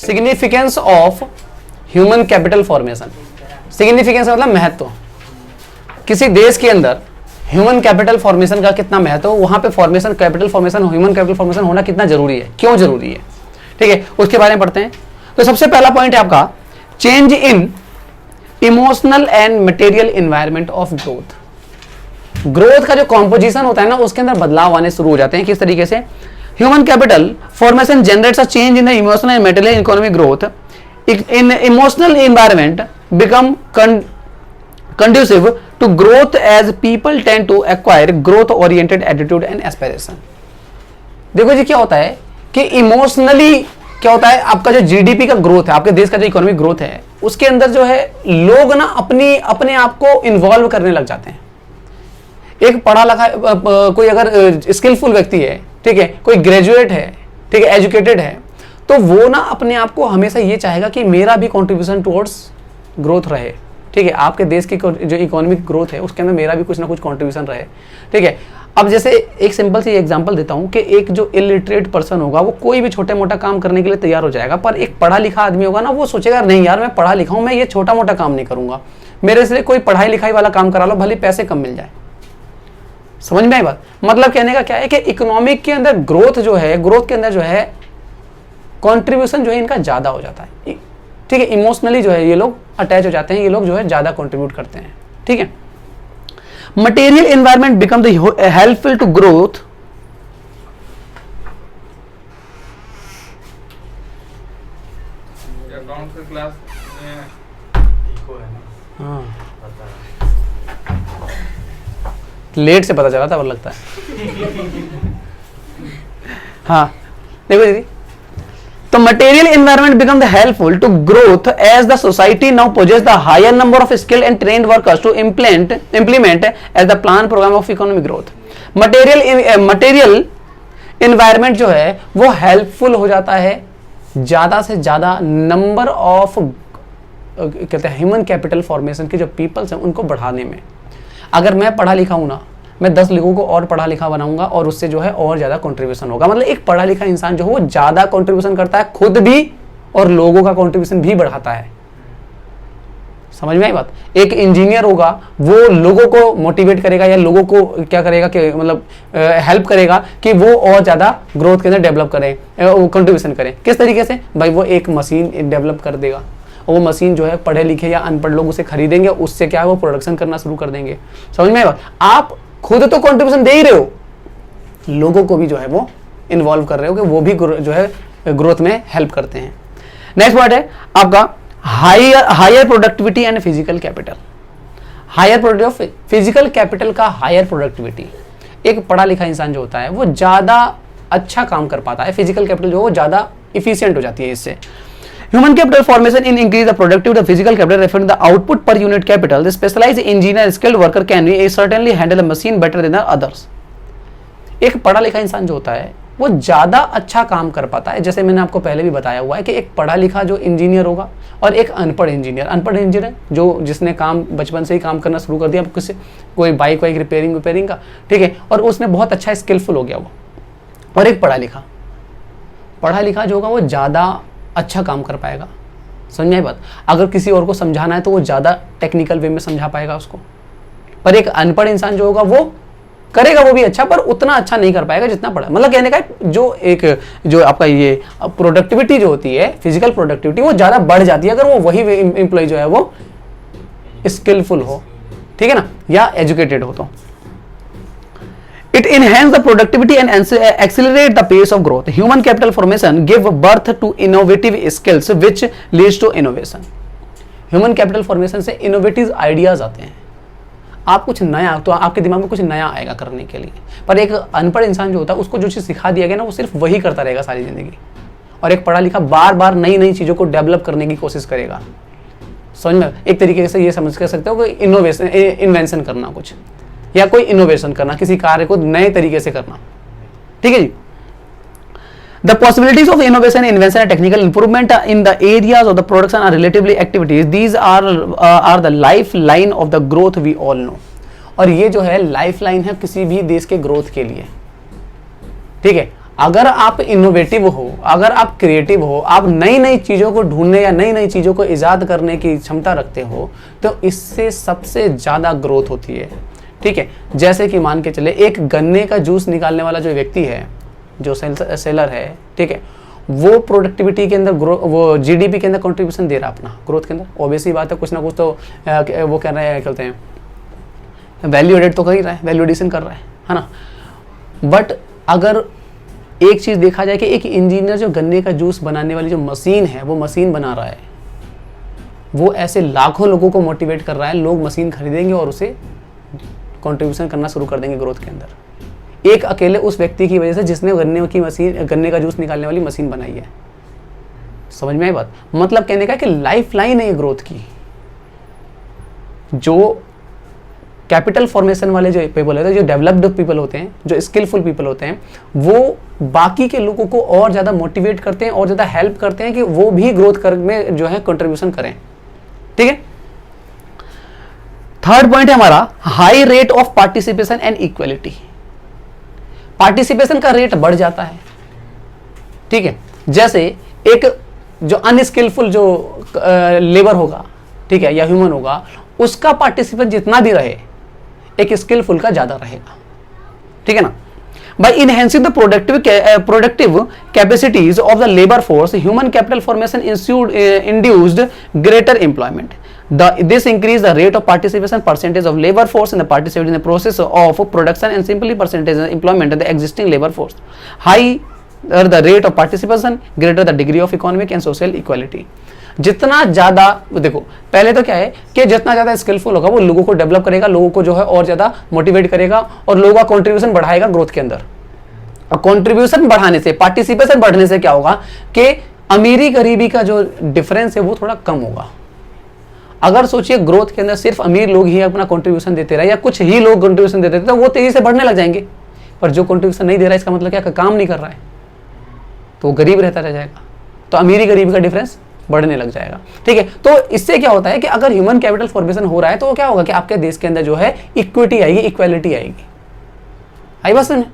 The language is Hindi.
Significance of human capital formation. Significance मतलब महत्व, किसी देश के अंदर ह्यूमन कैपिटल फॉर्मेशन का कितना महत्व, वहां पे formation capital formation human capital formation होना कितना जरूरी है, क्यों जरूरी है, ठीक है, उसके बारे में पढ़ते हैं। तो सबसे पहला पॉइंट है आपका change in emotional and material environment of growth. Growth का जो कॉम्पोजिशन होता है ना, उसके अंदर बदलाव आने शुरू हो जाते हैं। किस तरीके से? Human capital formation generates a change in the emotional and material economic growth in emotional environment become conducive to growth as people tend to acquire growth oriented attitude and aspiration। देखो जी क्या होता है कि इमोशनली क्या होता है, आपका जो जीडीपी का ग्रोथ है, आपके देश का जो इकोनॉमिक ग्रोथ है, उसके अंदर जो है लोग ना अपने आप को इन्वॉल्व करने लग जाते हैं। एक पढ़ा लिखा कोई अगर स्किलफुल व्यक्ति है, ठीक है, कोई ग्रेजुएट है, ठीक है, एजुकेटेड है, तो वो ना अपने आप को हमेशा ये चाहेगा कि मेरा भी कंट्रीब्यूशन टुवर्ड्स ग्रोथ रहे, ठीक है, आपके देश की जो इकोनॉमिक ग्रोथ है उसके अंदर मेरा भी कुछ ना कुछ कंट्रीब्यूशन रहे, ठीक है। अब जैसे एक सिंपल सी एग्जांपल देता हूं कि एक जो इलिटरेट पर्सन होगा वो कोई भी छोटे मोटा काम करने के लिए तैयार हो जाएगा, पर एक पढ़ा लिखा आदमी होगा ना, वो सोचेगा नहीं यार मैं पढ़ा लिखा हूं, मैं ये छोटा मोटा काम नहीं करूंगा, मेरे से कोई पढ़ाई लिखाई वाला काम करा लो, भले पैसे कम मिल जाए। समझ में आई बात? मतलब कहने का क्या है कि इकोनॉमिक के अंदर ग्रोथ जो है, ग्रोथ के अंदर जो है कॉन्ट्रीब्यूशन जो है इनका ज्यादा हो जाता है, ठीक है, इमोशनली जो है ये लोग अटैच हो जाते हैं, ये लोग जो है ज्यादा कंट्रीब्यूट करते हैं, ठीक है। Material environment become the helpful to growth class हाँ लेट से पता चला था, और लगता है हाँ देखो दीदी, तो material environment become the helpful to growth as the society now possess the higher number of skilled and trained workers to implement as the plan program of economic growth। material environment जो है वो helpful हो जाता है ज्यादा से ज्यादा नंबर ऑफ कहते हैं ह्यूमन कैपिटल फॉर्मेशन के जो पीपल्स हैं उनको बढ़ाने में। अगर मैं पढ़ा लिखा हूं ना, मैं 10 लोगों को और पढ़ा लिखा बनाऊंगा और उससे जो है और ज्यादा कंट्रीब्यूशन होगा। मतलब एक पढ़ा लिखा इंसान जो है वो ज्यादा कंट्रीब्यूशन करता है खुद भी और लोगों का कंट्रीब्यूशन भी बढ़ाता है। समझ में आई बात? एक इंजीनियर होगा वो लोगों को मोटिवेट करेगा या लोगों को क्या करेगा कि मतलब हेल्प करेगा कि वो और ज्यादा ग्रोथ के अंदर डेवलप करें, कंट्रीब्यूशन करें। किस तरीके से? भाई वो एक मशीन डेवलप कर देगा, वो मशीन जो है पढ़े लिखे या अनपढ़ लोग उसे खरीदेंगे, उससे क्या है वो प्रोडक्शन करना शुरू कर देंगे। समझ में आई बात? आप खुद तो कंट्रीब्यूशन दे ही रहे हो, लोगों को भी जो है वो इन्वॉल्व कर रहे हो कि वो भी जो है ग्रोथ में हेल्प करते हैं। नेक्स्ट पॉइंट है आपका higher productivity and physical capital. Higher productivity, physical capital का हायर प्रोडक्टिविटी, एक पढ़ा लिखा इंसान जो होता है वो ज्यादा अच्छा काम कर पाता है, फिजिकल कैपिटल जो वो ज्यादा इफिशियंट हो जाती है इससे। Human capital formation in increase the productivity of physical capital referring to the output per unit capital. The specialized engineer, skilled worker can certainly handle a machine better than the others. एक पढ़ा लिखा इंसान जो होता है वो ज्यादा अच्छा काम कर पाता है। जैसे मैंने आपको पहले भी बताया हुआ है कि एक पढ़ा लिखा जो इंजीनियर होगा और एक अनपढ़ इंजीनियर जो जिसने काम बचपन से ही काम करना शुरू कर दिया, किसी कोई बाइक वाइक रिपेयरिंग का, ठीक है, और उसने बहुत अच्छा स्किलफुल हो गया वो। और एक पढ़ा लिखा जो होगा वो ज्यादा अच्छा काम कर पाएगा। समझ में आई बात? अगर किसी और को समझाना है तो वो ज्यादा टेक्निकल वे में समझा पाएगा उसको। पर एक अनपढ़ इंसान जो होगा वो करेगा वो भी अच्छा, पर उतना अच्छा नहीं कर पाएगा जितना पढ़ा। मतलब कहने का जो आपका ये प्रोडक्टिविटी जो होती है, फिजिकल प्रोडक्टिविटी, वो ज्यादा बढ़ जाती है अगर वो वही एम्प्लॉय जो है वो स्किलफुल हो, ठीक है ना, या एजुकेटेड हो। तो it enhance the productivity and accelerate the pace of growth. Human capital formation give birth to innovative skills which leads to innovation. Human capital formation से innovative ideas आते हैं। आप कुछ नया, तो आपके दिमाग में कुछ नया आएगा करने के लिए। पर एक अनपढ़ इंसान जो होता है उसको जो चीज़ सिखा दिया गया ना वो सिर्फ वही करता रहेगा सारी जिंदगी। और एक पढ़ा लिखा बार बार नई चीज़ों को डेवलप करने की कोशिश करेगा। समझ में? एक तरीके से ये समझ कर सकते हो कि इन्वेंशन करना कुछ, या कोई इनोवेशन करना, किसी कार्य को नए तरीके से करना, ठीक है जी। The possibilities of innovation, invention and technical improvement in the areas of the production are relatively activities. These are the lifeline of the growth we all know. और ये जो है लाइफलाइन है किसी भी देश के ग्रोथ के लिए, ठीक है। अगर आप इनोवेटिव हो, अगर आप क्रिएटिव हो, आप नई नई चीज़ों को ढूंढने या नई नई चीज़ों को ईजाद करने की क्षमता रखते हो, तो इससे सबसे ज़्यादा ग्रोथ होती है। ठीक है, जैसे कि मान के चले एक गन्ने का जूस निकालने वाला जो व्यक्ति है, जो सेलर है, ठीक है, वो प्रोडक्टिविटी के अंदर वो जीडीपी के अंदर कंट्रीब्यूशन दे रहा है अपना ग्रोथ के अंदर। ऑब्वियसली बात है, कुछ ना कुछ तो वो कह रहे हैं, कहते हैं वैल्यू एडेड तो कर ही रहा है, वैल्यू एडिशन कर रहा है ना। बट अगर एक चीज़ देखा जाए कि एक इंजीनियर जो गन्ने का जूस बनाने वाली जो मशीन है, वो मशीन बना रहा है, वो ऐसे लाखों लोगों को मोटिवेट कर रहा है, लोग मशीन खरीदेंगे और उसे कंट्रीब्यूशन करना शुरू कर देंगे ग्रोथ के अंदर, एक अकेले उस व्यक्ति की वजह से जिसने गन्ने का जूस निकालने वाली मशीन बनाई है। समझ में आई बात? मतलब कहने का कि लाइफ लाइन है ये ग्रोथ की। जो कैपिटल फॉर्मेशन वाले जो पीपल होते हैं, जो डेवलप्ड पीपल होते हैं, जो स्किलफुल पीपल होते हैं, वो बाकी के लोगों को और ज़्यादा मोटिवेट करते हैं और ज़्यादा हेल्प करते हैं कि वो भी ग्रोथ कर में जो है कंट्रीब्यूशन करें। ठीक है, थर्ड पॉइंट है हमारा high rate of participation and equality. Participation का रेट बढ़ जाता है। ठीक है, जैसे एक जो अनस्किलफुल जो लेबर होगा, ठीक है, या ह्यूमन होगा, उसका पार्टिसिपेशन जितना भी रहे, एक स्किलफुल का ज्यादा रहेगा। ठीक है ना। By enhancing the productive capacities of the labour force, human capital formation induced greater employment. This increase the rate of participation percentage of labor force in the participate in the process of production and simply percentage of employment of the existing labor force. Higher the rate of participation, greater the degree of economic and social equality. जितना ज़्यादा देखो, पहले तो क्या है कि जितना ज़्यादा स्किलफुल होगा वो लोगों को डेवलप करेगा, लोगों को जो है और ज़्यादा मोटिवेट करेगा और लोगों का कॉन्ट्रीब्यूशन बढ़ाएगा ग्रोथ के अंदर। और कॉन्ट्रीब्यूशन बढ़ाने से, पार्टिसिपेशन बढ़ने से क्या होगा कि अमीरी गरीबी का जो डिफरेंस है वो थोड़ा कम होगा। अगर सोचिए ग्रोथ के अंदर सिर्फ अमीर लोग ही अपना कंट्रीब्यूशन देते रहे या कुछ ही लोग कंट्रीब्यूशन देते रहे, तो वो तेजी से बढ़ने लग जाएंगे। पर जो कंट्रीब्यूशन नहीं दे रहा है, इसका मतलब क्या, काम नहीं कर रहा है, तो वो गरीब रहता रह जाएगा, तो अमीरी गरीबी का डिफरेंस बढ़ने लग जाएगा। ठीक है, तो इससे क्या होता है कि अगर ह्यूमन कैपिटल फॉर्मेशन हो रहा है तो क्या होगा कि आपके देश के अंदर जो है इक्विटी आएगी, इक्वालिटी आएगी। आई बात समझ?